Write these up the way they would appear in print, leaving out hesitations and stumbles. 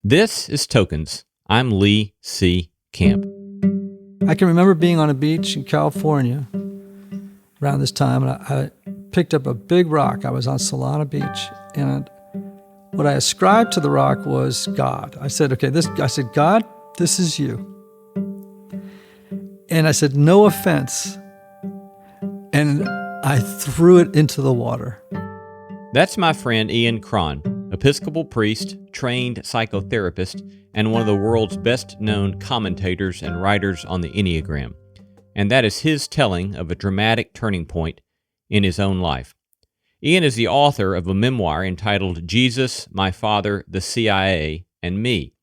This is Tokens. I'm Lee C. Camp. I can remember being on a beach in California around this time, and I picked up a big rock. I was on Solana Beach, and what I ascribed to the rock was God. I said, God, this is you. And I said, no offense. And I threw it into the water. That's my friend Ian Cron, Episcopal priest, trained psychotherapist, and one of the world's best-known commentators and writers on the Enneagram. And that is his telling of a dramatic turning point in his own life. Ian is the author of a memoir entitled Jesus, My Father, the CIA, and Me.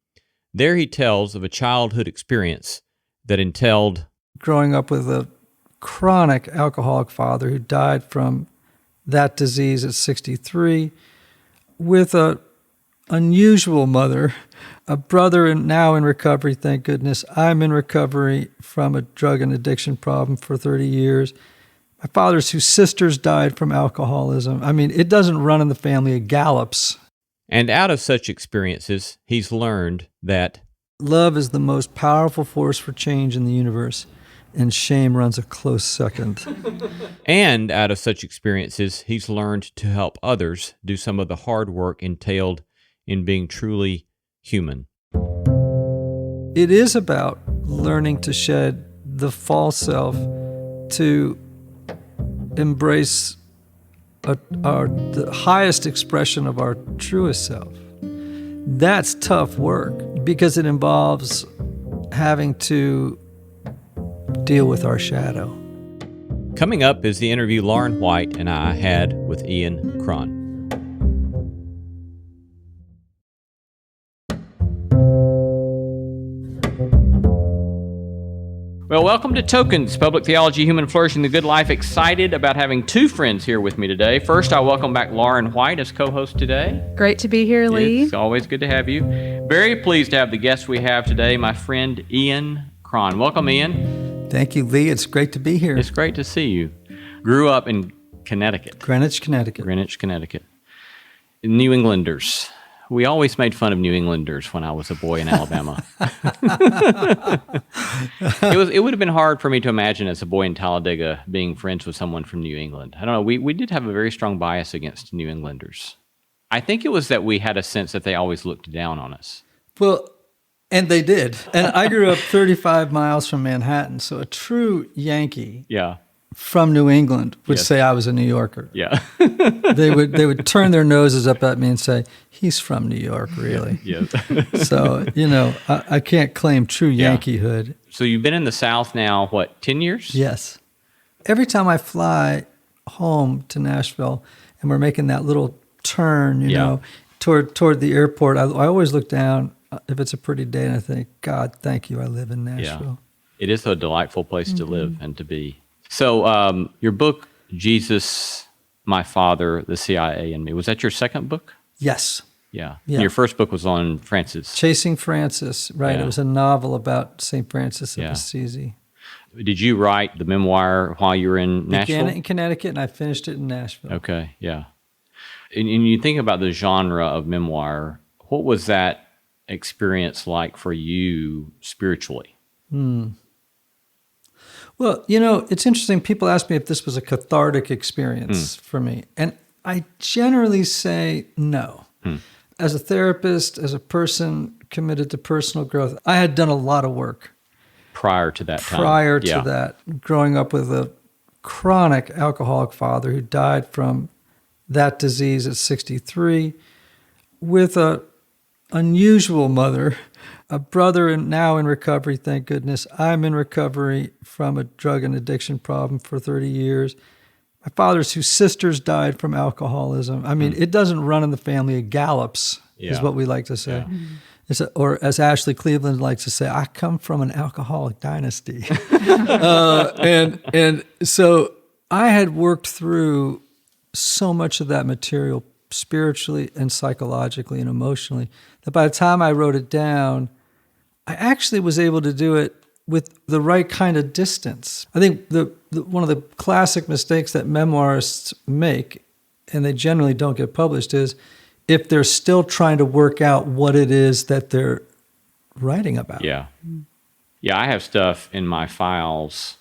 There he tells of a childhood experience that entailed growing up with a chronic alcoholic father who died from that disease at 63, with an unusual mother, a brother now in recovery, thank goodness. I'm in recovery from a drug and addiction problem for 30 years. My father's two sisters died from alcoholism. I mean, it doesn't run in the family, it gallops. And out of such experiences, he's learned that love is the most powerful force for change in the universe, and shame runs a close second. And out of such experiences, he's learned to help others do some of the hard work entailed in being truly human. It is about learning to shed the false self, to embrace the highest expression of our truest self. That's tough work because it involves having to deal with our shadow. Coming up is the interview Lauren White and I had with Ian Cron. Well, welcome to Tokens, Public Theology, Human Flourishing, the Good Life. Excited about having two friends here with me today. First, I welcome back Lauren White as co-host today. Great to be here, Lee. It's always good to have you. Very pleased to have the guest we have today, my friend Ian Cron. Welcome, Ian. Thank you, Lee. It's great to be here. It's great to see you. Grew up in Connecticut. Greenwich, Connecticut. New Englanders. We always made fun of New Englanders when I was a boy in Alabama. It would have been hard for me to imagine as a boy in Talladega being friends with someone from New England. I don't know. We did have a very strong bias against New Englanders. I think it was that we had a sense that they always looked down on us. Well, and they did. And I grew up 35 miles from Manhattan, so a true Yankee from New England would say I was a New Yorker. Yeah. They would turn their noses up at me and say, he's from New York, really. Yeah. So, I can't claim true Yankeehood. So you've been in the South now, 10 years? Yes. Every time I fly home to Nashville and we're making that little turn, toward the airport, I always look down if it's a pretty day and I think, God, thank you, I live in Nashville. Yeah. It is a delightful place to live and to be. So your book, Jesus, My Father, the CIA, and Me, was that your second book? Yes. Yeah. And your first book was on Francis. Chasing Francis, right. Yeah. It was a novel about St. Francis of Assisi. Did you write the memoir while you were in Nashville? Began it in Connecticut, and I finished it in Nashville. Okay, yeah. And you think about the genre of memoir, what was that experience like for you spiritually? Well, it's interesting. People ask me if this was a cathartic experience for me. And I generally say no. As a therapist, as a person committed to personal growth, I had done a lot of work. Prior to that time? Prior to that, growing up with a chronic alcoholic father who died from that disease at 63, with an unusual mother, a brother now in recovery, thank goodness. I'm in recovery from a drug and addiction problem for 30 years. My father's two sisters died from alcoholism. I mean, it doesn't run in the family, it gallops, is what we like to say. Yeah. Or as Ashley Cleveland likes to say, I come from an alcoholic dynasty. And so I had worked through so much of that material spiritually and psychologically and emotionally that by the time I wrote it down, I actually was able to do it with the right kind of distance. I think one of the classic mistakes that memoirists make, and they generally don't get published, is if they're still trying to work out what it is that they're writing about. Yeah. Yeah, I have stuff in my files,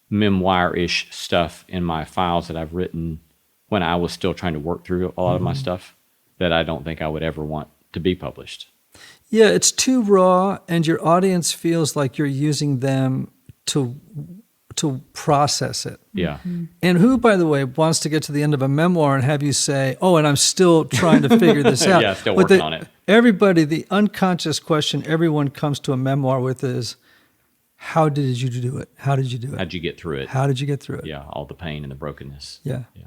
memoir-ish stuff in my files that I've written when I was still trying to work through a lot of my stuff that I don't think I would ever want to be published. Yeah, it's too raw, and your audience feels like you're using them to process it. Yeah. And who, by the way, wants to get to the end of a memoir and have you say, "Oh, and I'm still trying to figure this out." Yeah, still working on it. Everybody, the unconscious question everyone comes to a memoir with is, how did you do it? How did you do it? How'd you get through it? How did you get through it? Yeah, all the pain and the brokenness. Yeah. Yeah.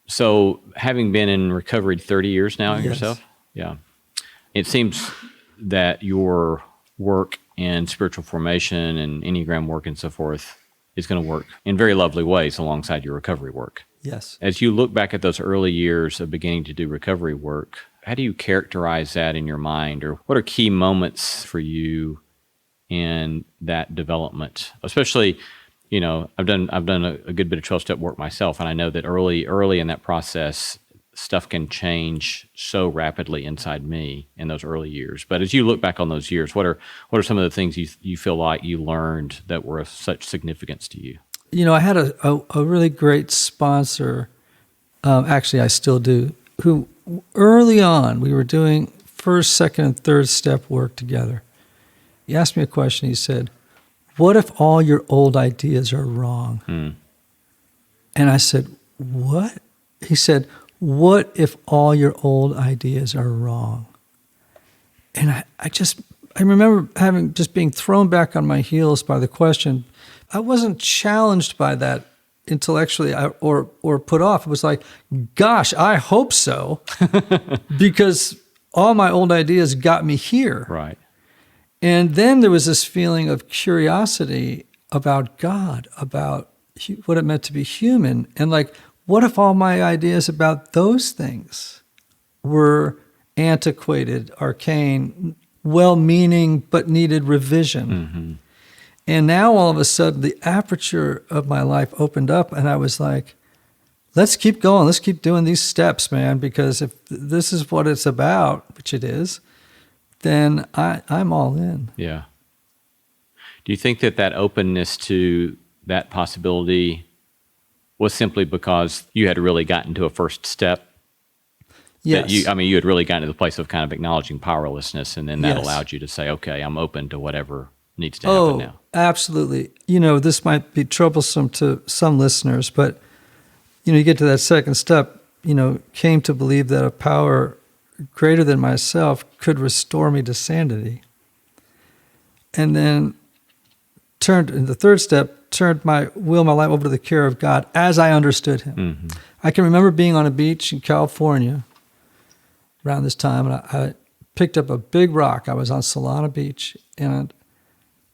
So, having been in recovery 30 years now Yes. yourself, yeah, it seems that your work in spiritual formation and Enneagram work and so forth is going to work in very lovely ways alongside your recovery work. Yes. As you look back at those early years of beginning to do recovery work, how do you characterize that in your mind, or what are key moments for you in that development? Especially, you know, I've done a good bit of 12-step work myself, and I know that early in that process, stuff can change so rapidly inside me in those early years. But as you look back on those years, what are some of the things you feel like you learned that were of such significance to you? You know, I had a really great sponsor, actually I still do, who early on, we were doing first, second, and third step work together. He asked me a question. He said, "What if all your old ideas are wrong?" And I said, "What?" He said, "What if all your old ideas are wrong?" And I remember being thrown back on my heels by the question. I wasn't challenged by that intellectually or put off. It was like, gosh, I hope so, because all my old ideas got me here. Right. And then there was this feeling of curiosity about God, about what it meant to be human. And like, what if all my ideas about those things were antiquated, arcane, well-meaning, but needed revision? And now all of a sudden, the aperture of my life opened up, and I was like, let's keep going. Let's keep doing these steps, man, because if this is what it's about, which it is, then I'm all in. Yeah. Do you think that openness to that possibility was simply because you had really gotten to a first step? Yes. You had really gotten to the place of kind of acknowledging powerlessness, and then that Yes. allowed you to say, okay, I'm open to whatever needs to happen now. Absolutely. You know, this might be troublesome to some listeners, but, you know, you get to that second step, you know, came to believe that a power greater than myself could restore me to sanity. And then in the third step, turned my life over to the care of God as I understood him. I can remember being on a beach in California around this time, and I picked up a big rock. I was on Solana Beach, and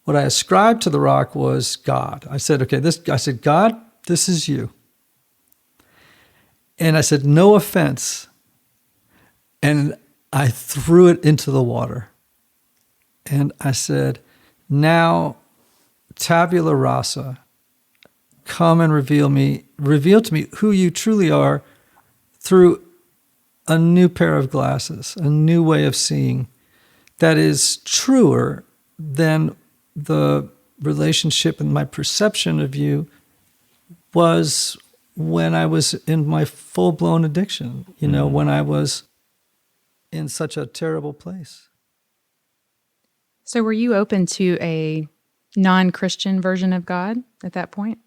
what I ascribed to the rock was God. I said, God, this is you. And I said, no offense. And I threw it into the water. And I said, now, tabula rasa, come and reveal to me who you truly are through a new pair of glasses, a new way of seeing that is truer than the relationship and my perception of you was when I was in my full-blown addiction, you know, when I was in such a terrible place. So were you open to a non-Christian version of God at that point?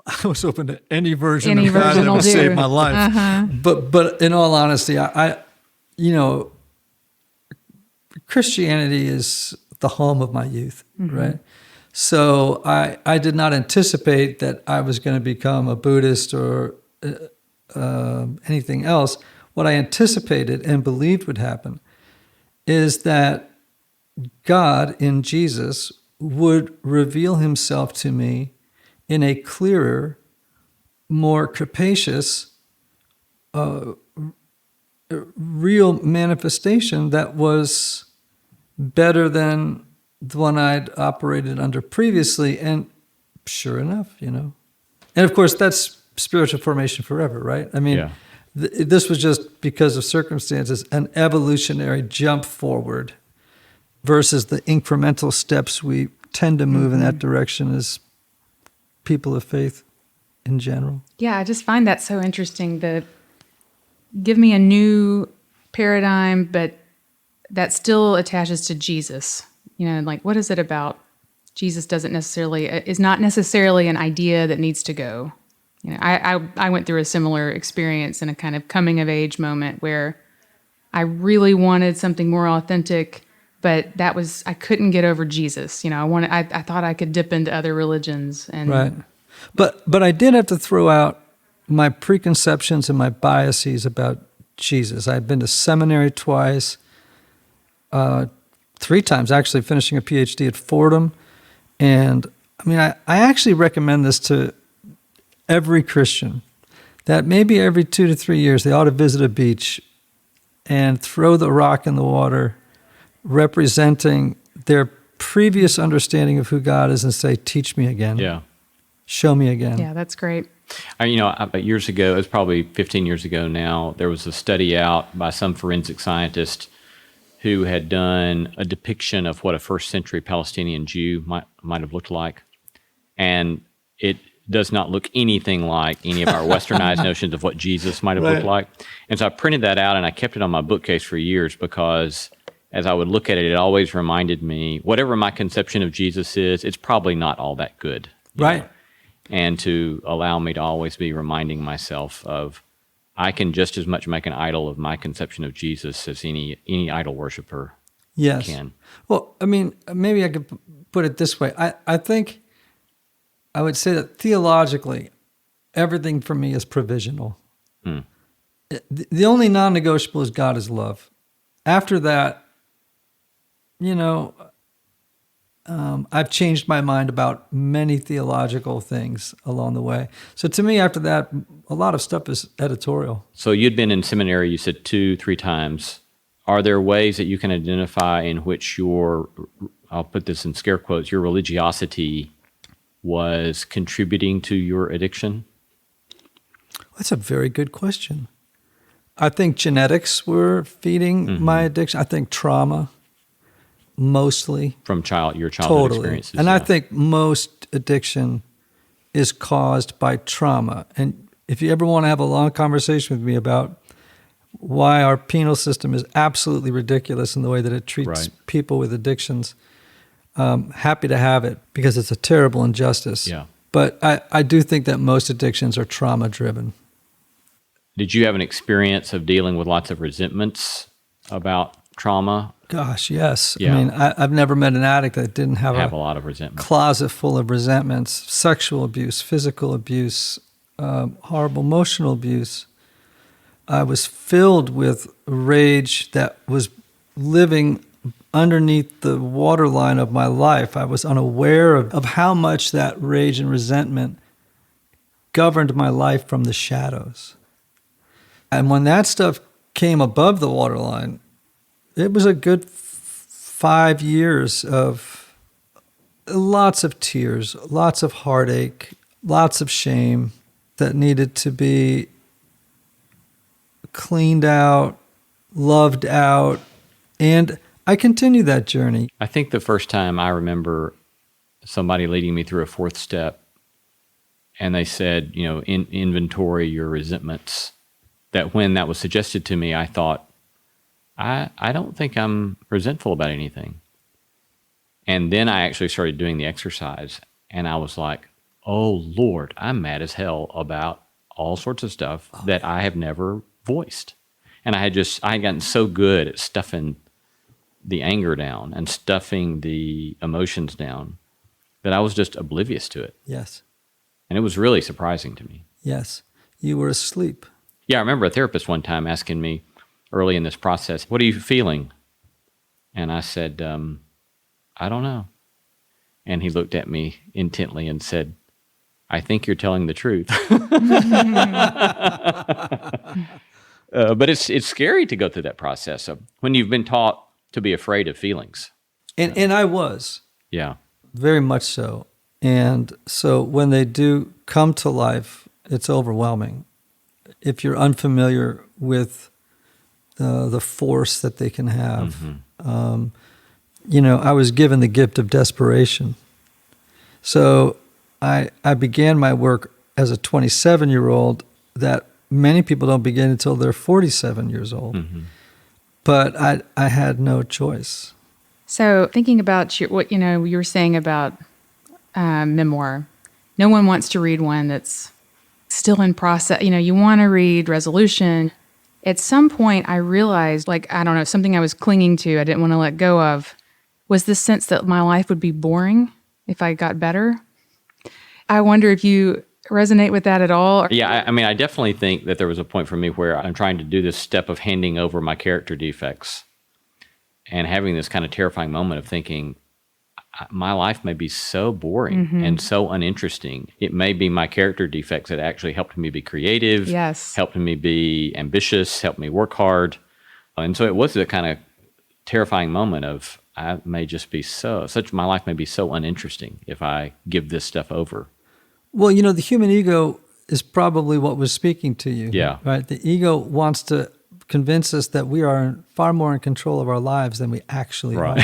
I was open to any version Any of God version that will would do. save my life. But in all honesty, I you know, Christianity is the home of my youth, right? So I did not anticipate that I was going to become a Buddhist or anything else. What I anticipated and believed would happen is that God in Jesus would reveal himself to me in a clearer, more capacious, real manifestation that was better than the one I'd operated under previously. And sure enough, you know. And of course, that's spiritual formation forever, right? I mean, this was just because of circumstances, an evolutionary jump forward versus the incremental steps we tend to move in that direction as people of faith in general. Yeah, I just find that so interesting. Give me a new paradigm, but that still attaches to Jesus. Like, what is it about Jesus is not necessarily an idea that needs to go. I went through a similar experience in a kind of coming of age moment where I really wanted something more authentic, but I couldn't get over Jesus. I thought I could dip into other religions and right. But I did have to throw out my preconceptions and my biases about Jesus. I'd been to seminary twice, 3 times actually, finishing a PhD at Fordham. And I actually recommend this to every Christian, that maybe every 2 to 3 years they ought to visit a beach and throw the rock in the water representing their previous understanding of who God is and say, teach me again. Yeah. Show me again. Yeah, that's great. Years ago, it was probably 15 years ago now, there was a study out by some forensic scientist who had done a depiction of what a first century Palestinian Jew might have looked like. And it does not look anything like any of our westernized notions of what Jesus might have looked like. And so I printed that out and I kept it on my bookcase for years because as I would look at it, it always reminded me, whatever my conception of Jesus is, it's probably not all that good. Right. Know? And to allow me to always be reminding myself of, I can just as much make an idol of my conception of Jesus as any idol worshiper can. Well, maybe I could put it this way. I think I would say that theologically, everything for me is provisional. The only non-negotiable is God is love. After that, I've changed my mind about many theological things along the way. So to me, after that, a lot of stuff is editorial. So you'd been in seminary, you said 2-3 times. Are there ways that you can identify in which I'll put this in scare quotes, your religiosity was contributing to your addiction? That's a very good question. I think genetics were feeding my addiction. I think trauma, mostly. From your childhood experiences. And I think most addiction is caused by trauma. And if you ever want to have a long conversation with me about why our penal system is absolutely ridiculous in the way that it treats people with addictions, happy to have it because it's a terrible injustice. Yeah. But I do think that most addictions are trauma-driven. Did you have an experience of dealing with lots of resentments about trauma? Gosh, yes. Yeah. I've never met an addict that didn't have a lot of resentment. Closet full of resentments, sexual abuse, physical abuse, horrible emotional abuse. I was filled with rage that was living underneath the waterline of my life. I was unaware of how much that rage and resentment governed my life from the shadows. And when that stuff came above the waterline, it was a good 5 years of lots of tears, lots of heartache, lots of shame that needed to be cleaned out, loved out, and I continue that journey. I think the first time I remember somebody leading me through a 4th step, and they said, inventory your resentments, that when that was suggested to me, I thought, I don't think I'm resentful about anything. And then I actually started doing the exercise, and I was like, oh, Lord, I'm mad as hell about all sorts of stuff that I have never voiced. And I had gotten so good at stuffing the anger down and stuffing the emotions down that I was just oblivious to it. Yes. And it was really surprising to me. Yes. You were asleep. Yeah, I remember a therapist one time asking me early in this process, what are you feeling? And I said, I don't know. And he looked at me intently and said, I think you're telling the truth. But it's scary to go through that process of when you've been taught to be afraid of feelings. And I was. Yeah. Very much so. And so when they do come to life, it's overwhelming. if you're unfamiliar with the force that they can have. I was given the gift of desperation. So I began my work as a 27-year-old that many people don't begin until they're 47 years old. But I had no choice. So thinking about what you were saying about memoir, no one wants to read one that's still in process. You want to read resolution. At some point, I realized, I don't know, something I was clinging to, I didn't want to let go of, was this sense that my life would be boring if I got better. I wonder if you resonate with that at all. Yeah, I definitely think that there was a point for me where I'm trying to do this step of handing over my character defects and having this kind of terrifying moment of thinking, my life may be so boring and so uninteresting. It may be my character defects that actually helped me be creative, helped me be ambitious, helped me work hard. And so it was a kind of terrifying moment of, I may just be my life may be so uninteresting if I give this stuff over. Well, the human ego is probably what was speaking to you. Yeah. Right? The ego wants to convince us that we are far more in control of our lives than we actually are.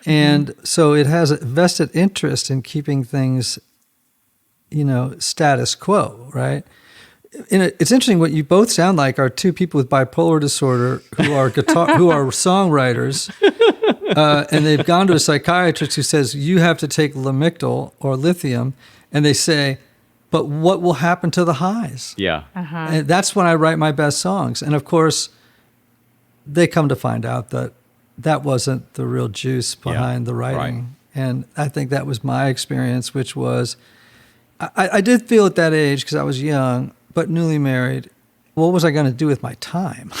And so it has a vested interest in keeping things, status quo, right? It's interesting, what you both sound like are two people with bipolar disorder who are songwriters, and they've gone to a psychiatrist who says, you have to take Lamictal or lithium, and they say, but what will happen to the highs? Yeah. And that's when I write my best songs. And of course, they come to find out that that wasn't the real juice behind the writing. Right. And I think that was my experience, which was, I did feel at that age, because I was young, but newly married, what was I going to do with my time?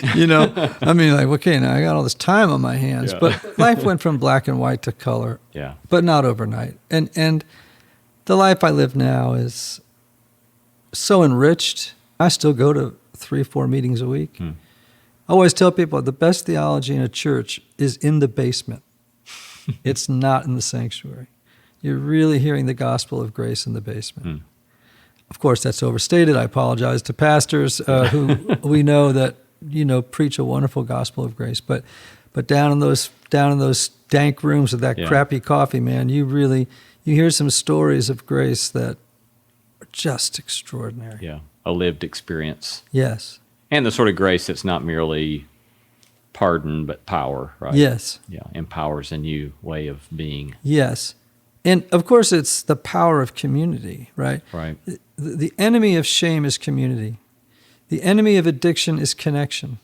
Okay, now I got all this time on my hands. Yeah. But life went from black and white to color, but not overnight. And the life I live now is so enriched. I still go to 3-4 meetings a week. I always tell people the best theology in a church is in the basement. It's not in the sanctuary. You're really hearing the gospel of grace in the basement. Of course, that's overstated. I apologize to pastors who we know that preach a wonderful gospel of grace. But down in those dank rooms with that crappy coffee, man, you hear some stories of grace that are just extraordinary. Yeah, a lived experience. Yes. And the sort of grace that's not merely pardon, but power, right? Yes. Yeah, empowers a new way of being. Yes. And of course, it's the power of community, right? Right. The enemy of shame is community. The enemy of addiction is connection.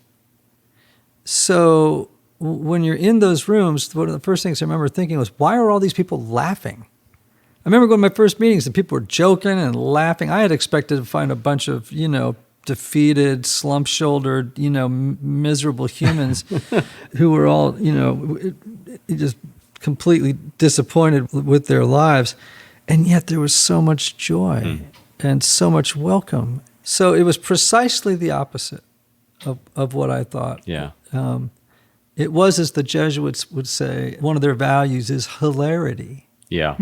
So when you're in those rooms, one of the first things I remember thinking was, why are all these people laughing? I remember going to my first meetings and people were joking and laughing. I had expected to find a bunch of, defeated, slump-shouldered, miserable humans who were all, just completely disappointed with their lives. And yet there was so much joy and so much welcome. So it was precisely the opposite of what I thought. Yeah. It was, as the Jesuits would say, one of their values is hilarity. Yeah.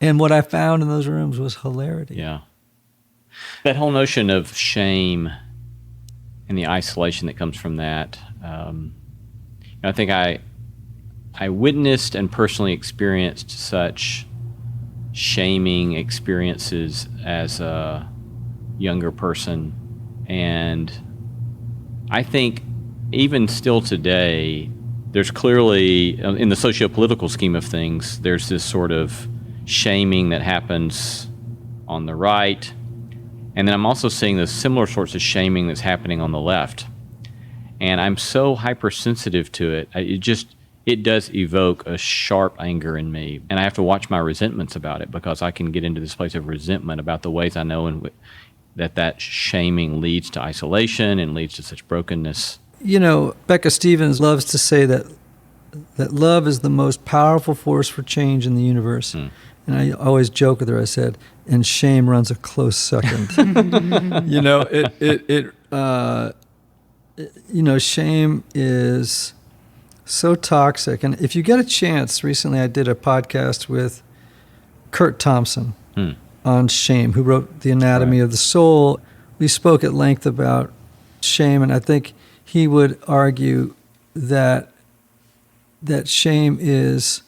And what I found in those rooms was hilarity. Yeah. That whole notion of shame and the isolation that comes from that, I think I witnessed and personally experienced such shaming experiences as a younger person. And I think even still today, there's clearly, in the socio-political scheme of things, there's this sort of shaming that happens on the right. And then I'm also seeing the similar sorts of shaming that's happening on the left. And I'm so hypersensitive to it. It does evoke a sharp anger in me. And I have to watch my resentments about it, because I can get into this place of resentment about the ways I know that shaming leads to isolation and leads to such brokenness. Becca Stevens loves to say that love is the most powerful force for change in the universe. And I always joke with her, I said, and shame runs a close second. Shame is so toxic. And if you get a chance, recently I did a podcast with Kurt Thompson. on shame, who wrote The Anatomy of the Soul. We spoke at length about shame, and I think he would argue that shame is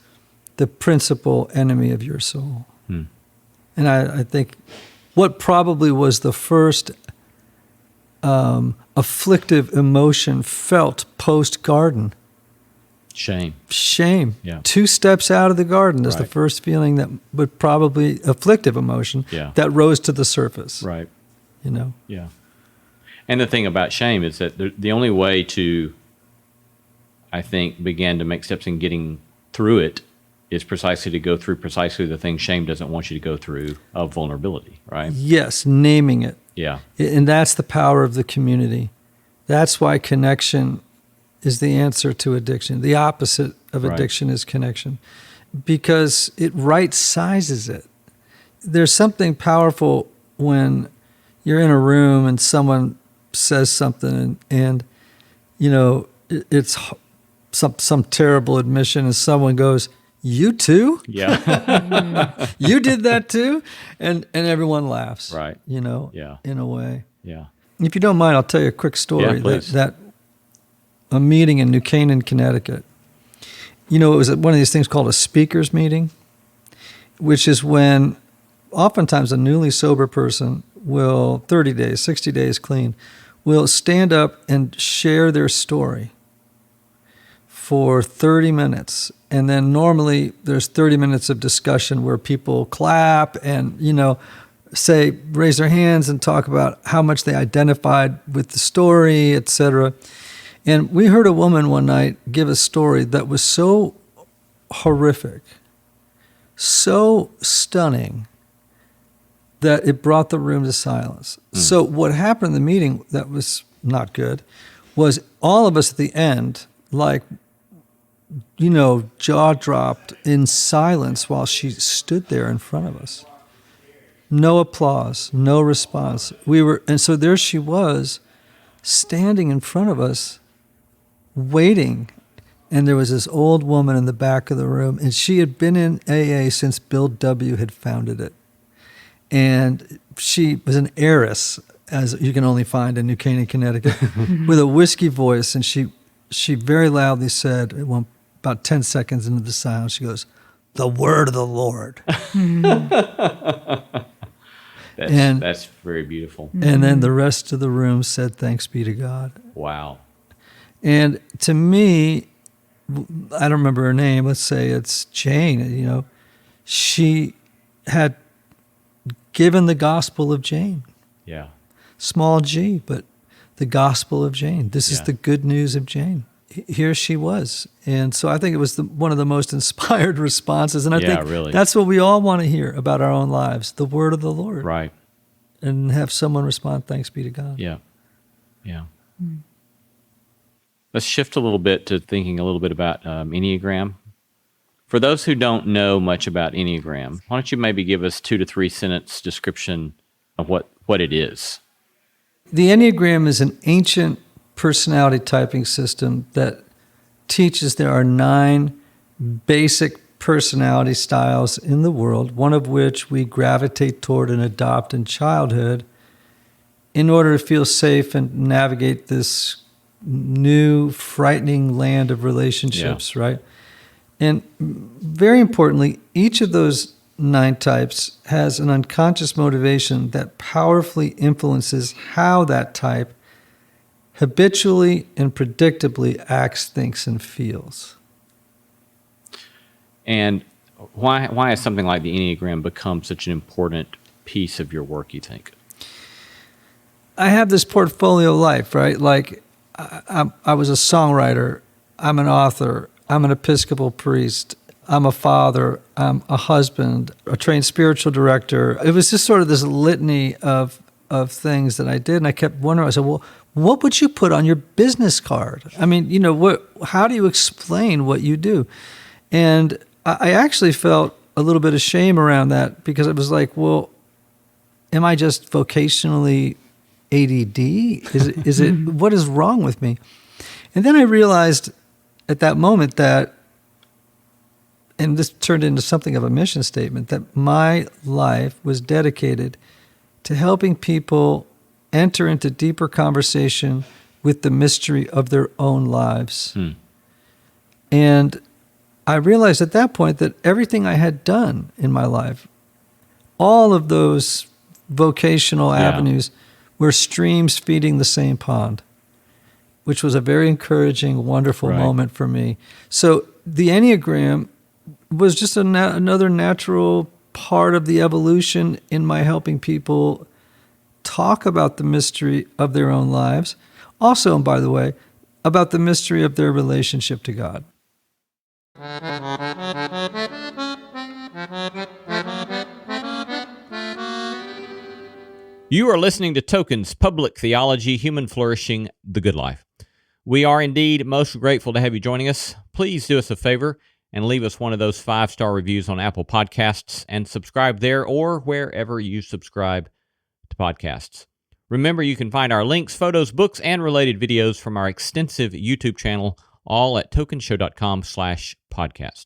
the principal enemy of your soul. And I think what probably was the first afflictive emotion felt post-garden. Shame. Yeah. 2 steps out of the garden is the first feeling that would probably afflictive emotion that rose to the surface. Right. You know? Yeah. And the thing about shame is that the only way to, I think, begin to make steps in getting through it is precisely to go through precisely the thing shame doesn't want you to go through, of vulnerability, right? Yes, naming it. Yeah. And that's the power of the community. That's why connection is the answer to addiction. The opposite of addiction is connection, because it right sizes it. There's something powerful when you're in a room and someone says something and you know, it's some terrible admission and someone goes, "You too?" Yeah. You did that too? And everyone laughs. Right. You know, Yeah. in a way. Yeah. If you don't mind, I'll tell you a quick story. Yeah, please. That a meeting in New Canaan, Connecticut. You know, it was one of these things called a speakers meeting, which is when oftentimes a newly sober person will, 30 days, 60 days clean, will stand up and share their story for 30 minutes. And then normally there's 30 minutes of discussion where people clap and, you know, say, raise their hands and talk about how much they identified with the story, etc. And we heard a woman one night give a story that was so horrific, so stunning, that it brought the room to silence. So what happened in the meeting that was not good was all of us at the end, like, you know, jaw dropped in silence while she stood there in front of us. No applause, no response. And so there she was, standing in front of us, waiting. And there was this old woman in the back of the room, and she had been in AA since Bill W. had founded it. And she was an heiress, as you can only find in New Canaan, Connecticut, with a whiskey voice. And she very loudly said, about 10 seconds into the silence, she goes, "The word of the Lord." That's very beautiful. And then the rest of the room said, "Thanks be to God." Wow. And to me, I don't remember her name. Let's say it's Jane. You know, she had given the gospel of Jane. Yeah. Small G, but the gospel of Jane. This is the good news of Jane. Here she was. And so I think it was one of the most inspired responses. And I think really. That's what we all want to hear about our own lives, the word of the Lord. Right. And have someone respond, "Thanks be to God." Yeah. Yeah. Let's shift a little bit to thinking a little bit about Enneagram. For those who don't know much about Enneagram, why don't you maybe give us 2 to 3 sentence description of what it is? The Enneagram is an ancient personality typing system that teaches there are 9 basic personality styles in the world, one of which we gravitate toward and adopt in childhood in order to feel safe and navigate this new, frightening land of relationships, right? And very importantly, each of those 9 types has an unconscious motivation that powerfully influences how that type habitually and predictably acts, thinks, and feels. And why has something like the Enneagram become such an important piece of your work, you think? I have this portfolio life, right? Like, I was a songwriter, I'm an author, I'm an Episcopal priest, I'm a father, I'm a husband, a trained spiritual director. It was just sort of this litany of things that I did, and I kept wondering, I said, well, what would you put on your business card? I mean, you know, how do you explain what you do? And I actually felt a little bit of shame around that, because it was like, well, am I just vocationally ADD? Is it what is wrong with me? And then I realized at that moment that and this turned into something of a mission statement, that my life was dedicated to helping people enter into deeper conversation with the mystery of their own lives. And I realized at that point that everything I had done in my life, all of those vocational avenues, were streams feeding the same pond, which was a very encouraging, wonderful moment for me. So the Enneagram was just another natural part of the evolution in my helping people talk about the mystery of their own lives. Also, and by the way, about the mystery of their relationship to God. You are listening to Tokens, Public Theology, Human Flourishing, The Good Life. We are indeed most grateful to have you joining us. Please do us a favor and leave us one of those 5-star reviews on Apple Podcasts and subscribe there or wherever you subscribe to podcasts. Remember, you can find our links, photos, books, and related videos from our extensive YouTube channel, all at tokenshow.com/podcast.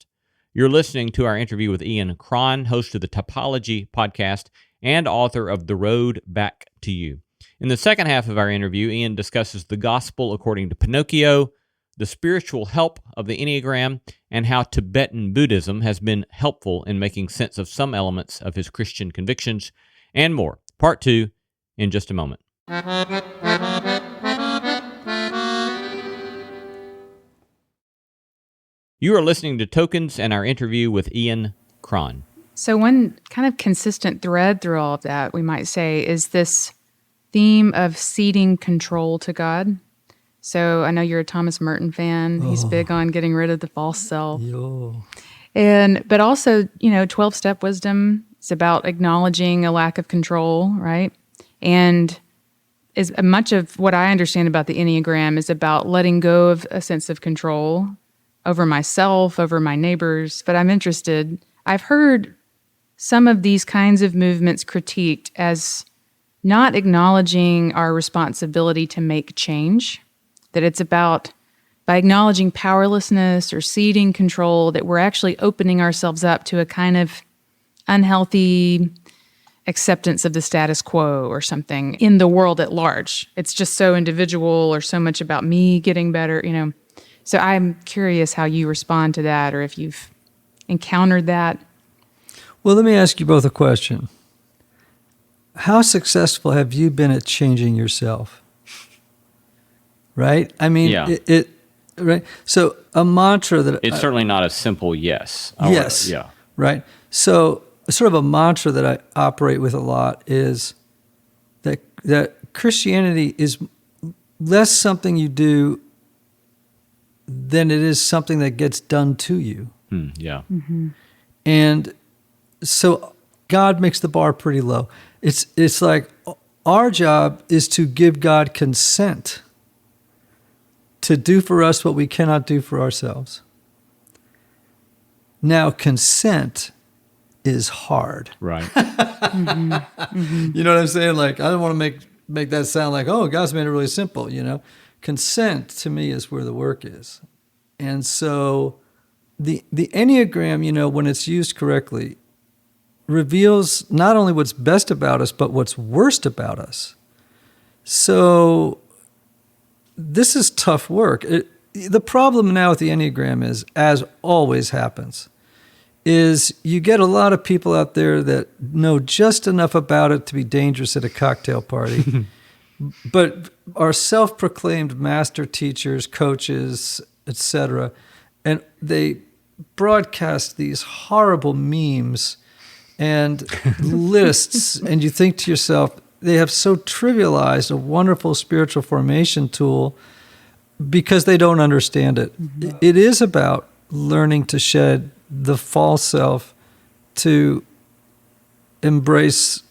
You're listening to our interview with Ian Cron, host of the Typology podcast and author of The Road Back to You. In the second half of our interview, Ian discusses the gospel according to Pinocchio, the spiritual help of the Enneagram, and how Tibetan Buddhism has been helpful in making sense of some elements of his Christian convictions, and more. Part 2 in just a moment. You are listening to Tokens and our interview with Ian Cron. So one kind of consistent thread through all of that, we might say, is this theme of ceding control to God. So I know you're a Thomas Merton fan. He's big on getting rid of the false self. But also, 12-step wisdom is about acknowledging a lack of control, right? And is much of what I understand about the Enneagram is about letting go of a sense of control over myself, over my neighbors. But I'm interested, I've heard some of these kinds of movements critiqued as not acknowledging our responsibility to make change, that it's about, by acknowledging powerlessness or ceding control, that we're actually opening ourselves up to a kind of unhealthy acceptance of the status quo or something in the world at large. It's just so individual or so much about me getting better, So I'm curious how you respond to that or if you've encountered that. Well, let me ask you both a question. How successful have you been at changing yourself? Right? I mean, right? So a mantra that... It's certainly not a simple yes. Yes. Right? So sort of a mantra that I operate with a lot is that Christianity is less something you do than it is something that gets done to you. And so God makes the bar pretty low. It's like our job is to give God consent to do for us what we cannot do for ourselves. Now, consent is hard. Right. You know what I'm saying? Like, I don't want to make that sound like, oh, God's made it really simple, Consent, to me, is where the work is. And so the Enneagram, when it's used correctly, reveals not only what's best about us, but what's worst about us. So this is tough work. The problem now with the Enneagram is, as always happens, is you get a lot of people out there that know just enough about it to be dangerous at a cocktail party, but are self-proclaimed master teachers, coaches, etc., and they broadcast these horrible memes and lists, and you think to yourself, they have so trivialized a wonderful spiritual formation tool because they don't understand it. It is about learning to shed the false self to embrace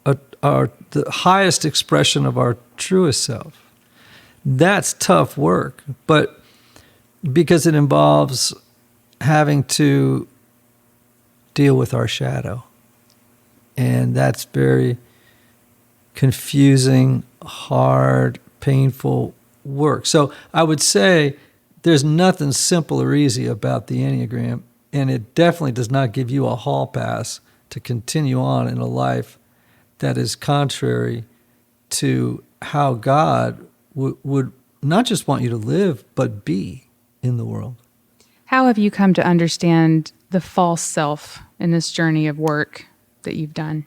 the highest expression of our truest self. That's tough work, but because it involves having to deal with our shadow. And that's very confusing, hard, painful work. So I would say there's nothing simple or easy about the Enneagram. And it definitely does not give you a hall pass to continue on in a life that is contrary to how God would not just want you to live, but be in the world. How have you come to understand the false self in this journey of work that you've done?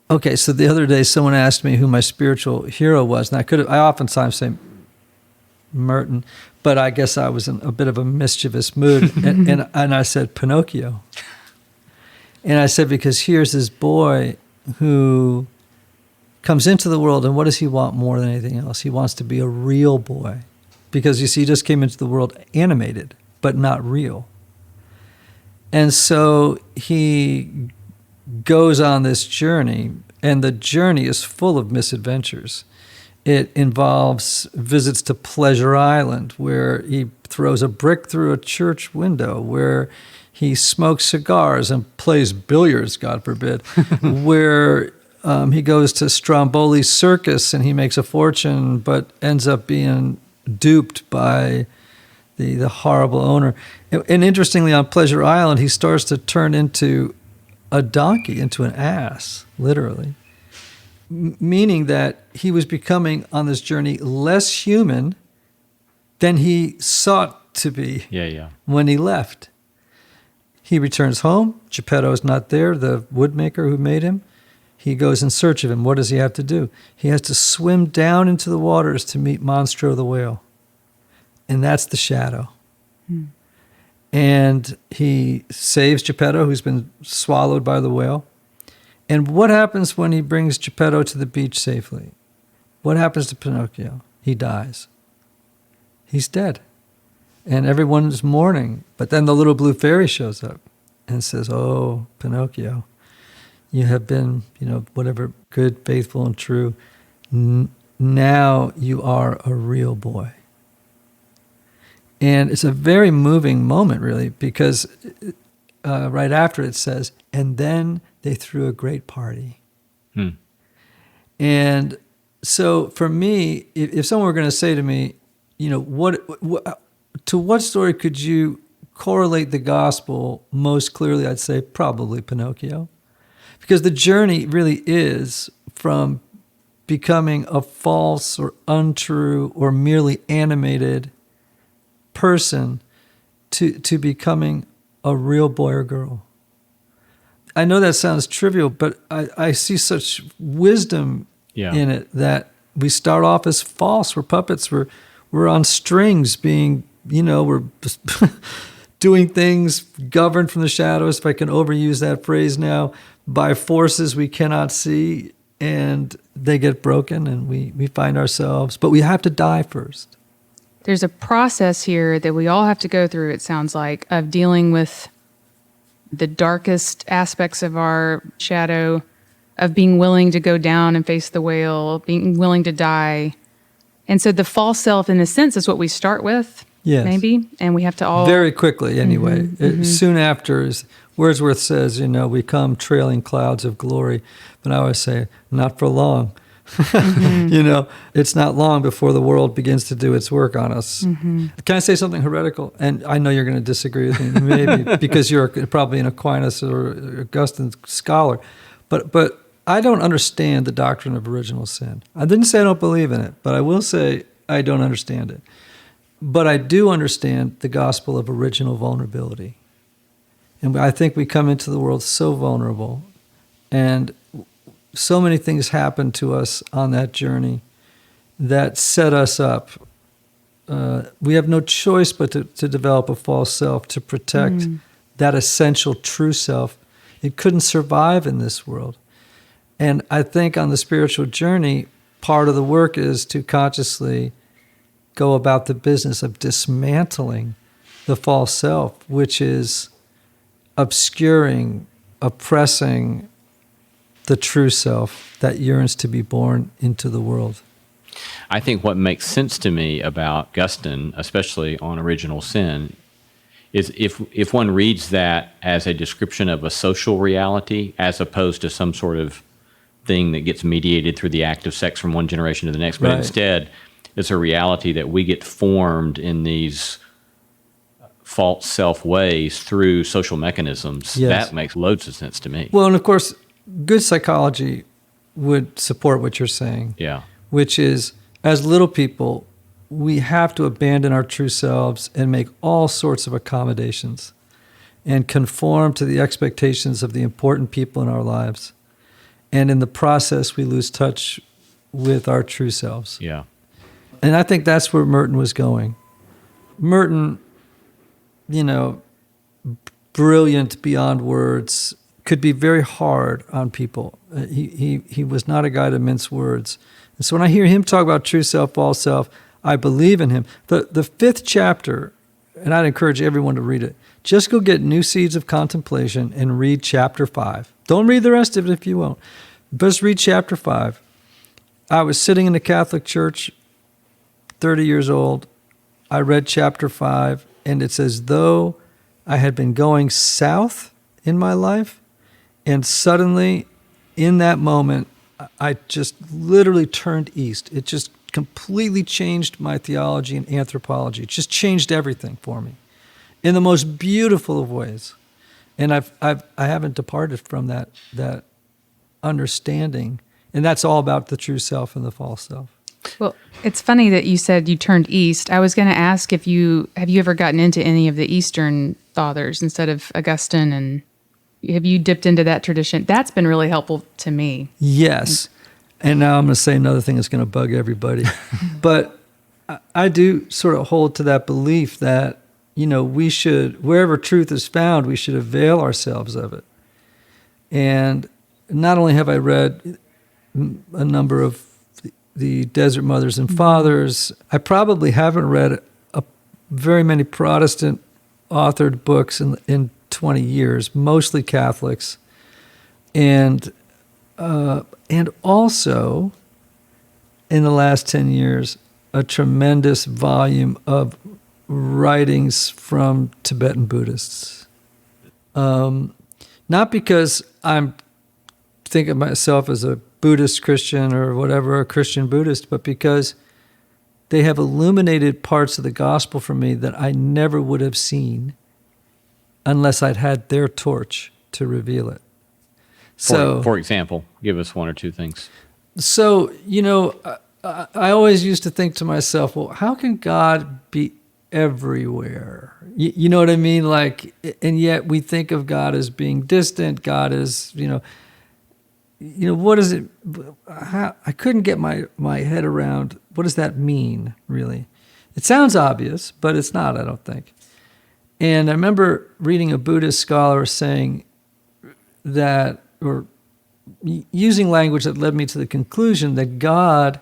Okay, so the other day someone asked me who my spiritual hero was, and I oftentimes say Merton, but I guess I was in a bit of a mischievous mood, and I said Pinocchio. And I said, because here's this boy who comes into the world, and what does he want more than anything else? He wants to be a real boy. Because, you see, he just came into the world animated, but not real. And so he goes on this journey, and the journey is full of misadventures. It involves visits to Pleasure Island, where he throws a brick through a church window, where he smokes cigars and plays billiards, God forbid, where he goes to Stromboli Circus and he makes a fortune, but ends up being duped by the horrible owner. And interestingly, on Pleasure Island, he starts to turn into a donkey, into an ass, literally. Meaning that he was becoming on this journey less human than he sought to be when he left. He returns home. Geppetto is not there, the woodmaker who made him. He goes in search of him. What does he have to do? He has to swim down into the waters to meet Monstro the whale. And that's the shadow. And he saves Geppetto, who's been swallowed by the whale. And what happens when he brings Geppetto to the beach safely? What happens to Pinocchio? He dies. He's dead. And everyone's mourning. But then the little blue fairy shows up and says, oh, Pinocchio, you have been, whatever, good, faithful, and true. Now you are a real boy. And it's a very moving moment, really, because right after it says, and then they threw a great party. And so for me, if someone were going to say to me, to what story could you correlate the gospel most clearly, I'd say probably Pinocchio. Because the journey really is from becoming a false or untrue or merely animated person to becoming a real boy or girl. I know that sounds trivial, but I see such wisdom in it that we start off as false. We're puppets. We're on strings being, we're doing things governed from the shadows, if I can overuse that phrase now, by forces we cannot see, and they get broken and we find ourselves. But we have to die first. There's a process here that we all have to go through, it sounds like, of dealing with the darkest aspects of our shadow, of being willing to go down and face the whale, being willing to die. And so the false self, in a sense, is what we start with, maybe, and we have to all... Very quickly, anyway. Soon after, Wordsworth says, we come trailing clouds of glory. But I always say, not for long. It's not long before the world begins to do its work on us. Can I say something heretical? And I know you're going to disagree with me, maybe, because you're probably an Aquinas or Augustine scholar. But I don't understand the doctrine of original sin. I didn't say I don't believe in it, but I will say I don't understand it. But I do understand the gospel of original vulnerability. And I think we come into the world so vulnerable, and so many things happen to us on that journey that set us up. We have no choice but to develop a false self to protect that essential true self. It couldn't survive in this world. And I think on the spiritual journey, part of the work is to consciously go about the business of dismantling the false self, which is obscuring, oppressing the true self that yearns to be born into the world. I think what makes sense to me about Augustine, especially on original sin, is if one reads that as a description of a social reality as opposed to some sort of thing that gets mediated through the act of sex from one generation to the next, but instead it's a reality that we get formed in these false self ways through social mechanisms, Yes. that makes loads of sense to me. Well, and of course, good psychology would support what you're saying, Yeah. which is, as little people, we have to abandon our true selves and make all sorts of accommodations and conform to the expectations of the important people in our lives. And in the process, we lose touch with our true selves. Yeah. And I think that's where Merton was going. Merton, brilliant beyond words, could be very hard on people. He was not a guy to mince words. And so when I hear him talk about true self, false self, I believe in him. The fifth chapter, and I'd encourage everyone to read it, just go get New Seeds of Contemplation and read chapter 5. Don't read the rest of it if you won't. Just read chapter 5. I was sitting in the Catholic Church, 30 years old. I read chapter 5, and it's as though I had been going south in my life, and suddenly, in that moment, I just literally turned east. It just completely changed my theology and anthropology. It just changed everything for me in the most beautiful of ways. And I haven't departed from that understanding. And that's all about the true self and the false self. Well, it's funny that you said you turned east. I was going to ask have you ever gotten into any of the Eastern fathers instead of Augustine, and have you dipped into that tradition? That's been really helpful to me. Yes. And now I'm going to say another thing that's going to bug everybody. But I do sort of hold to that belief that, we should, wherever truth is found, we should avail ourselves of it. And not only have I read a number of the Desert Mothers and Fathers, I probably haven't read very many Protestant authored books in 20 years, mostly Catholics. And also, in the last 10 years, a tremendous volume of writings from Tibetan Buddhists. Not because I'm thinking of myself as a Buddhist Christian or whatever, a Christian Buddhist, but because they have illuminated parts of the gospel for me that I never would have seen unless I'd had their torch to reveal it. So, For example, give us one or two things. So, I always used to think to myself, well, how can God be everywhere? You know what I mean? Like, and yet we think of God as being distant. God is, what is it? I couldn't get my head around, what does that mean, really? It sounds obvious, but it's not, I don't think. And I remember reading a Buddhist scholar saying that, or using language that led me to the conclusion that God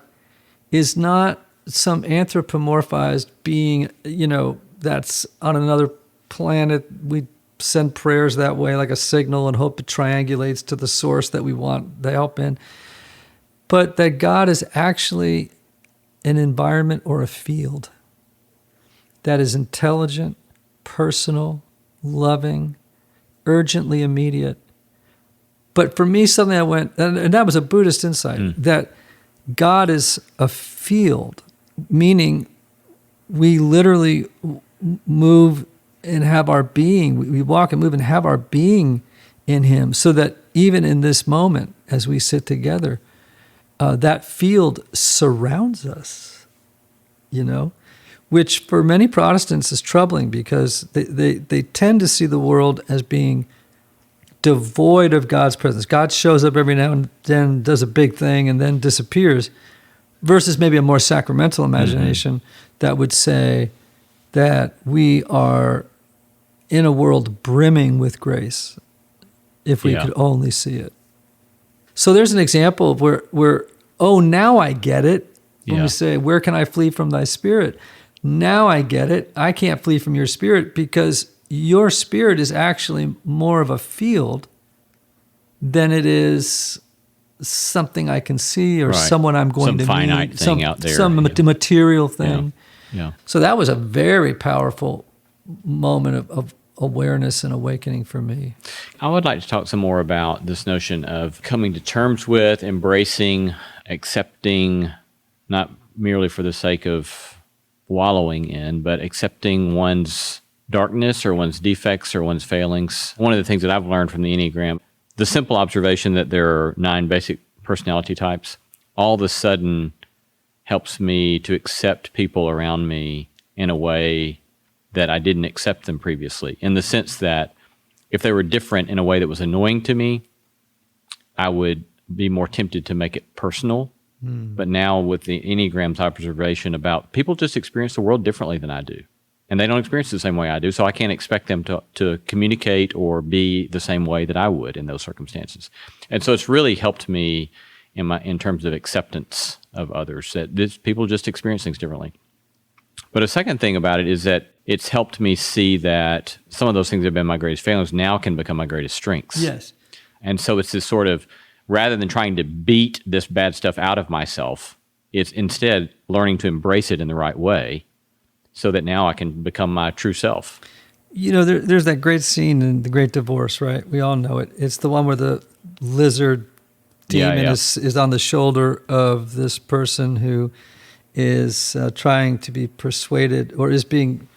is not some anthropomorphized being, that's on another planet. We send prayers that way like a signal and hope it triangulates to the source that we want the help in. But that God is actually an environment or a field that is intelligent, personal, loving, urgently immediate. But for me, suddenly I went, and that was a Buddhist insight, that God is a field, meaning we literally move and have our being. We walk and move and have our being in him, so that even in this moment, as we sit together, that field surrounds us, which for many Protestants is troubling because they tend to see the world as being devoid of God's presence. God shows up every now and then, does a big thing, and then disappears, versus maybe a more sacramental imagination that would say that we are in a world brimming with grace if we could only see it. So there's an example of where now I get it. When we say, where can I flee from thy spirit? Now I get it. I can't flee from your spirit because your spirit is actually more of a field than it is something I can see or someone I'm going to meet. Some finite thing out there. Some material thing. Yeah. So that was a very powerful moment of awareness and awakening for me. I would like to talk some more about this notion of coming to terms with, embracing, accepting, not merely for the sake of wallowing in, but accepting one's darkness or one's defects or one's failings. One of the things that I've learned from the Enneagram, the simple observation that there are 9 basic personality types, all of a sudden helps me to accept people around me in a way that I didn't accept them previously, in the sense that if they were different in a way that was annoying to me, I would be more tempted to make it personal. But now with the Enneagram's observation about people just experience the world differently than I do. And they don't experience it the same way I do, so I can't expect them to communicate or be the same way that I would in those circumstances. And so it's really helped me in terms of acceptance of others, that people just experience things differently. But a second thing about it is that it's helped me see that some of those things that have been my greatest failings now can become my greatest strengths. Yes. And so it's this sort of, rather than trying to beat this bad stuff out of myself, it's instead learning to embrace it in the right way so that now I can become my true self. You know, there's that great scene in The Great Divorce, right? We all know it. It's the one where the lizard demon is on the shoulder of this person who is trying to be persuaded, or is being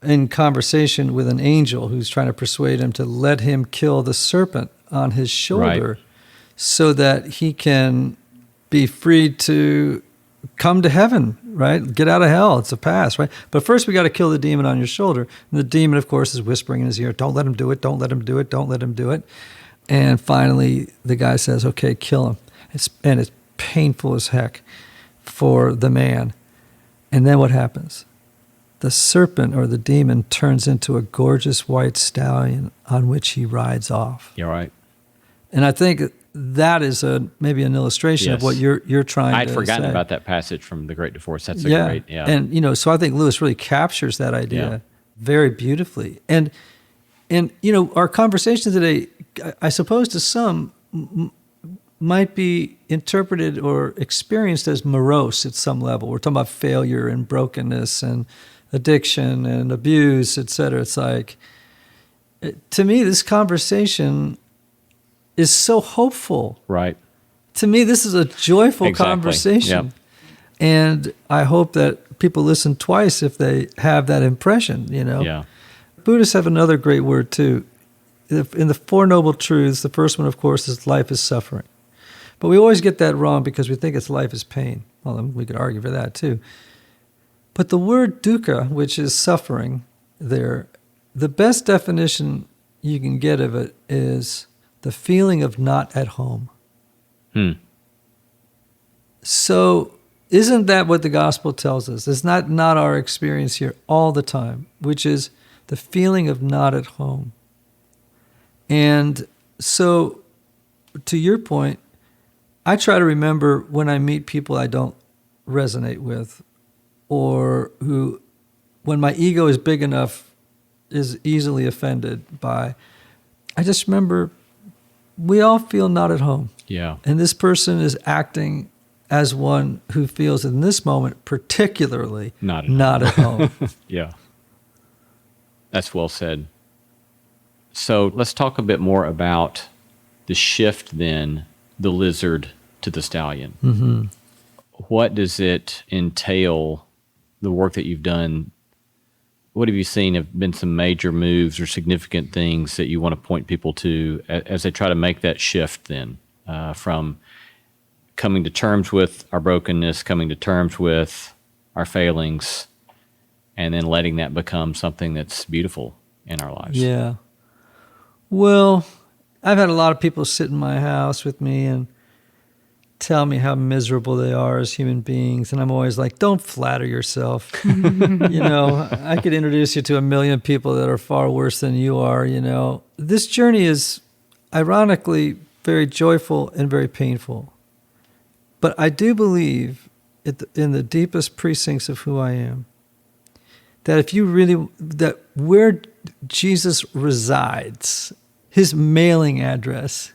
in conversation with an angel who's trying to persuade him to let him kill the serpent on his shoulder, so that he can be free to come to heaven, right? Get out of hell. It's a pass, right? But first we got to kill the demon on your shoulder. And the demon, of course, is whispering in his ear, don't let him do it, don't let him do it, don't let him do it. And finally the guy says, okay, kill him. It's painful as heck for the man. And then what happens? The serpent, or the demon, turns into a gorgeous white stallion on which he rides off. You're right. And I think that is maybe an illustration of what you're trying to say. I'd forgotten about that passage from The Great Divorce. That's great. And, you know, so I think Lewis really captures that idea very beautifully. And, you know, our conversation today, I suppose to some, might be interpreted or experienced as morose at some level. We're talking about failure and brokenness and addiction and abuse, et cetera. It's like, to me, this conversation is so hopeful. Right. To me, this is a joyful conversation. Yep. And I hope that people listen twice if they have that impression, you know. Yeah. Buddhists have another great word, too. In the Four Noble Truths, the first one, of course, is life is suffering. But we always get that wrong because we think it's life is pain. Well, we could argue for that, too. But the word dukkha, which is suffering there, the best definition you can get of it is the feeling of not at home. So isn't that what the gospel tells us? It's not our experience here all the time, which is the feeling of not at home. And so, to your point, I try to remember when I meet people I don't resonate with, or who, when my ego is big enough, is easily offended by, I just remember we all feel not at home. Yeah. And this person is acting as one who feels in this moment particularly not at home. Yeah. That's well said. So let's talk a bit more about the shift then, the lizard to the stallion. Mm-hmm. What does it entail, the work that you've done? What have you seen have been some major moves or significant things that you want to point people to as they try to make that shift then, from coming to terms with our brokenness, coming to terms with our failings, and then letting that become something that's beautiful in our lives? Yeah. Well, I've had a lot of people sit in my house with me and tell me how miserable they are as human beings. And I'm always like, don't flatter yourself. You know, I could introduce you to 1 million people that are far worse than you are, you know. This journey is ironically very joyful and very painful. But I do believe in the deepest precincts of who I am, that if you really, that where Jesus resides, his mailing address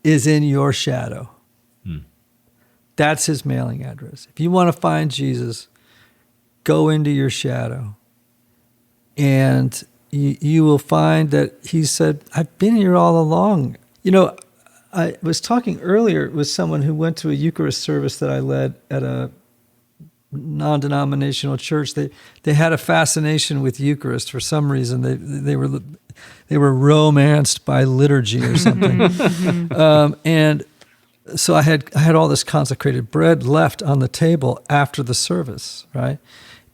is in your shadow. That's his mailing address. If you want to find Jesus, go into your shadow. And you will find that he said, I've been here all along. You know, I was talking earlier with someone who went to a Eucharist service that I led at a non-denominational church, they had a fascination with Eucharist for some reason. They were romanced by liturgy or something. And so I had all this consecrated bread left on the table after the service, right?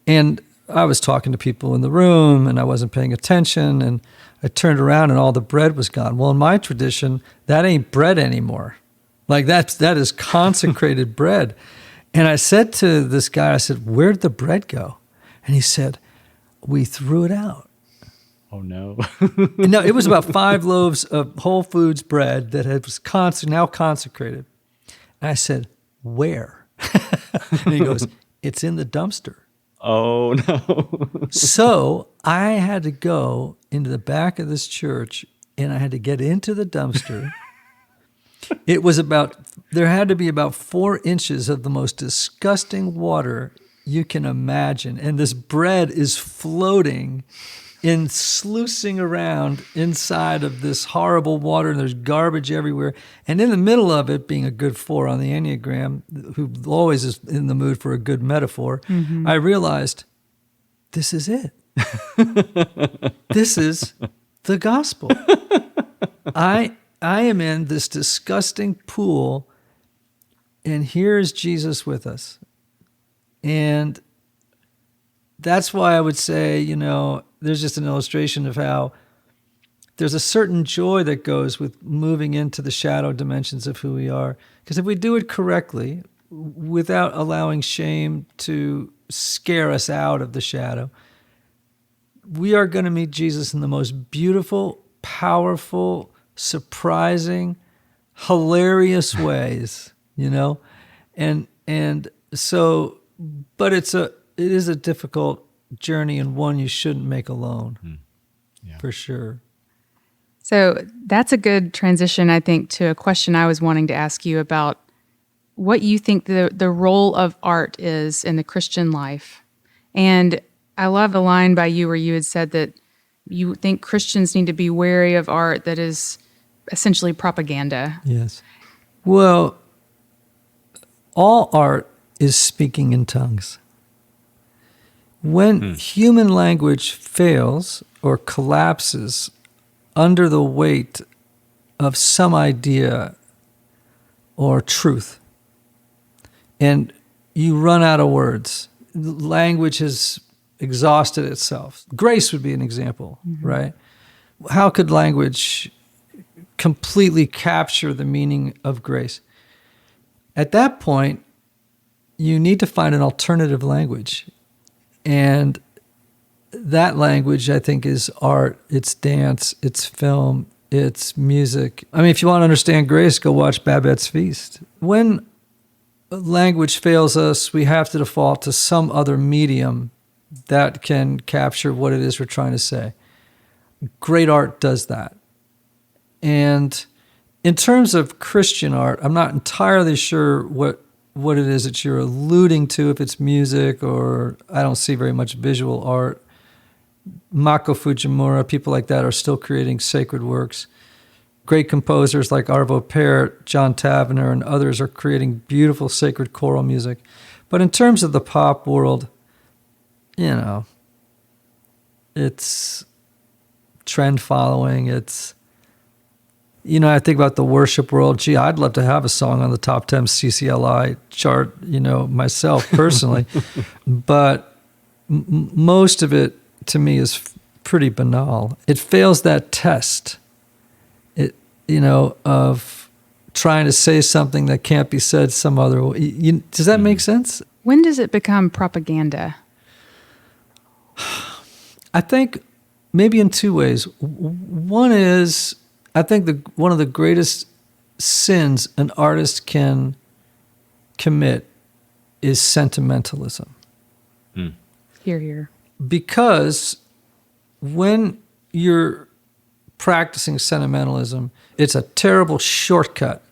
And I was talking to people in the room, and I wasn't paying attention, and I turned around and all the bread was gone. Well, in my tradition, that ain't bread anymore. Like that is consecrated bread. And I said to this guy, I said, "Where'd the bread go?" And he said, "We threw it out." Oh, no. No, it was about 5 loaves of Whole Foods bread that was now consecrated. And I said, "Where?" And he goes, "It's in the dumpster." Oh, no. So I had to go into the back of this church, and I had to get into the dumpster. There had to be about 4 inches of the most disgusting water you can imagine. And this bread is floating and sluicing around inside of this horrible water, and there's garbage everywhere. And in the middle of it, being a good 4 on the Enneagram, who always is in the mood for a good metaphor, I realized, this is it. This is the gospel. I am in this disgusting pool, and here's Jesus with us. And that's why I would say, there's just an illustration of how there's a certain joy that goes with moving into the shadow dimensions of who we are. Because if we do it correctly, without allowing shame to scare us out of the shadow, we are going to meet Jesus in the most beautiful, powerful, surprising, hilarious ways, and so, but it is a difficult journey, and one you shouldn't make alone, for sure. So that's a good transition, I think, to a question I was wanting to ask you about what you think the role of art is in the Christian life. And I love the line by you where you had said that you think Christians need to be wary of art that is essentially propaganda. Yes. Well, all art is speaking in tongues. When human language fails or collapses under the weight of some idea or truth, and you run out of words, language has exhausted itself. Grace would be an example, right? How could language completely capture the meaning of grace? At that point, you need to find an alternative language. And that language, I think, is art, it's dance, it's film, it's music. I mean, if you want to understand grace, go watch Babette's Feast. When language fails us, we have to default to some other medium that can capture what it is we're trying to say. Great art does that. And in terms of Christian art, I'm not entirely sure what it is that you're alluding to, if it's music, or I don't see very much visual art. Mako Fujimura, people like that are still creating sacred works. Great composers like Arvo Pärt, John Tavener, and others are creating beautiful sacred choral music. But in terms of the pop world, it's trend following. It's, I think about the worship world. Gee, I'd love to have a song on the top 10 CCLI chart, myself personally. But most of it, to me, is pretty banal. It fails that test, of trying to say something that can't be said some other way. Does that make sense? When does it become propaganda? I think maybe in 2 ways. One is, I think one of the greatest sins an artist can commit is sentimentalism. Hear, hear. Because when you're practicing sentimentalism, it's a terrible shortcut.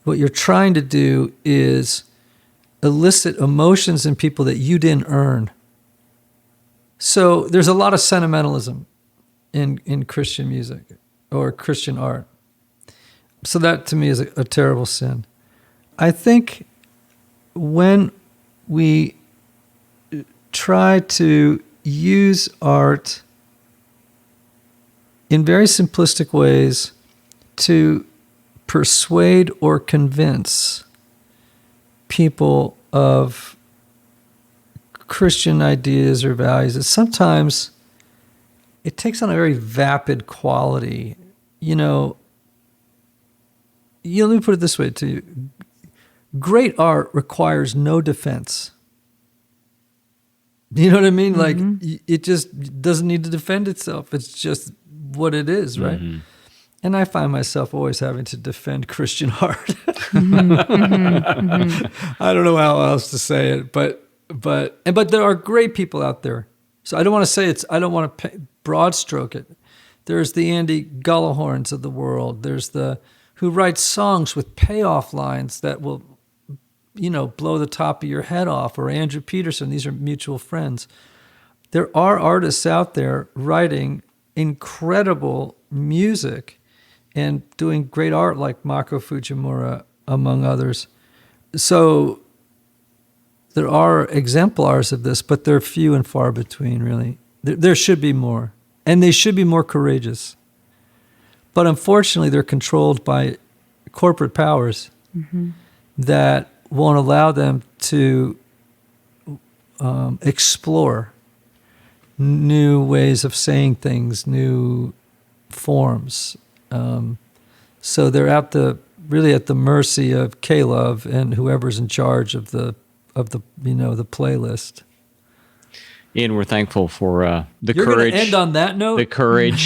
What you're trying to do is elicit emotions in people that you didn't earn. So there's a lot of sentimentalism in Christian music or Christian art. So that to me is a terrible sin. I think when we try to use art in very simplistic ways to persuade or convince people of Christian ideas or values. And sometimes it takes on a very vapid quality. Let me put it this way to you. Great art requires no defense. You know what I mean? Like, it just doesn't need to defend itself. It's just what it is, right? Mm-hmm. And I find myself always having to defend Christian art. I don't know how else to say it, but there are great people out there. So I don't want to say I don't want to broad stroke it. There's the Andy Gullahorns of the world. There's who writes songs with payoff lines that will, blow the top of your head off, or Andrew Peterson. These are mutual friends. There are artists out there writing incredible music and doing great art like Mako Fujimura, among others. So there are exemplars of this, but they're few and far between, really. There should be more, and they should be more courageous. But unfortunately, they're controlled by corporate powers that won't allow them to explore new ways of saying things, new forms. So they're really at the mercy of K-Love and whoever's in charge of the playlist. Ian, we're thankful for the You're courage. You're going to end on that note? The courage.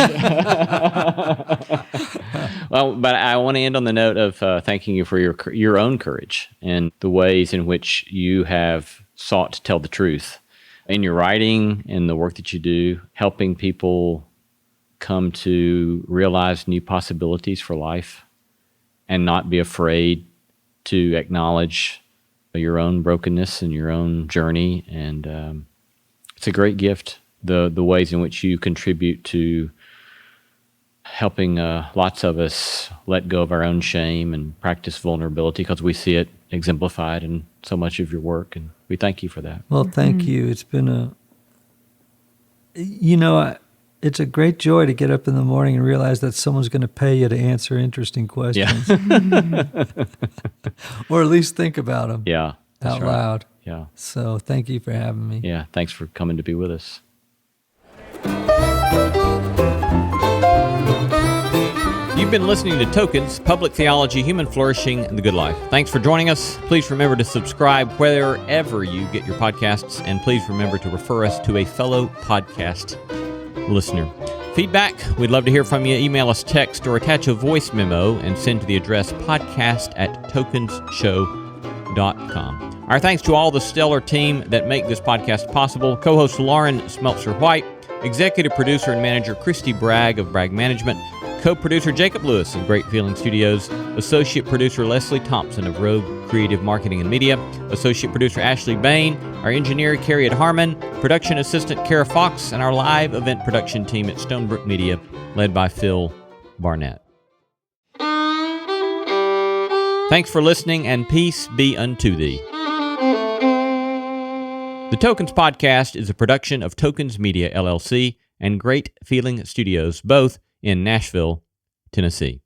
Well, but I want to end on the note of thanking you for your own courage and the ways in which you have sought to tell the truth in your writing and the work that you do, helping people come to realize new possibilities for life and not be afraid to acknowledge your own brokenness and your own journey. And it's a great gift, the ways in which you contribute to helping lots of us let go of our own shame and practice vulnerability, because we see it exemplified in so much of your work, and we thank you for that. Well, thank you. It's been it's a great joy to get up in the morning and realize that someone's going to pay you to answer interesting questions. Yeah. Or at least think about them out loud. Yeah. So thank you for having me. Yeah, thanks for coming to be with us. You've been listening to Tokens, Public Theology, Human Flourishing, and the Good Life. Thanks for joining us. Please remember to subscribe wherever you get your podcasts, and please remember to refer us to a fellow podcast listener. Feedback, we'd love to hear from you. Email us, text, or attach a voice memo and send to the address podcast@tokensshow.com. Our thanks to all the stellar team that make this podcast possible. Co-host Lauren Smeltzer-White, executive producer and manager Christy Bragg of Bragg Management, co-producer Jacob Lewis of Great Feeling Studios, associate producer Leslie Thompson of Rogue Creative Marketing and Media, associate producer Ashley Bain, our engineer Carrie Harmon, production assistant Kara Fox, and our live event production team at Stonebrook Media, led by Phil Barnett. Thanks for listening, and peace be unto thee. The Tokens Podcast is a production of Tokens Media, LLC, and Great Feeling Studios, both in Nashville, Tennessee.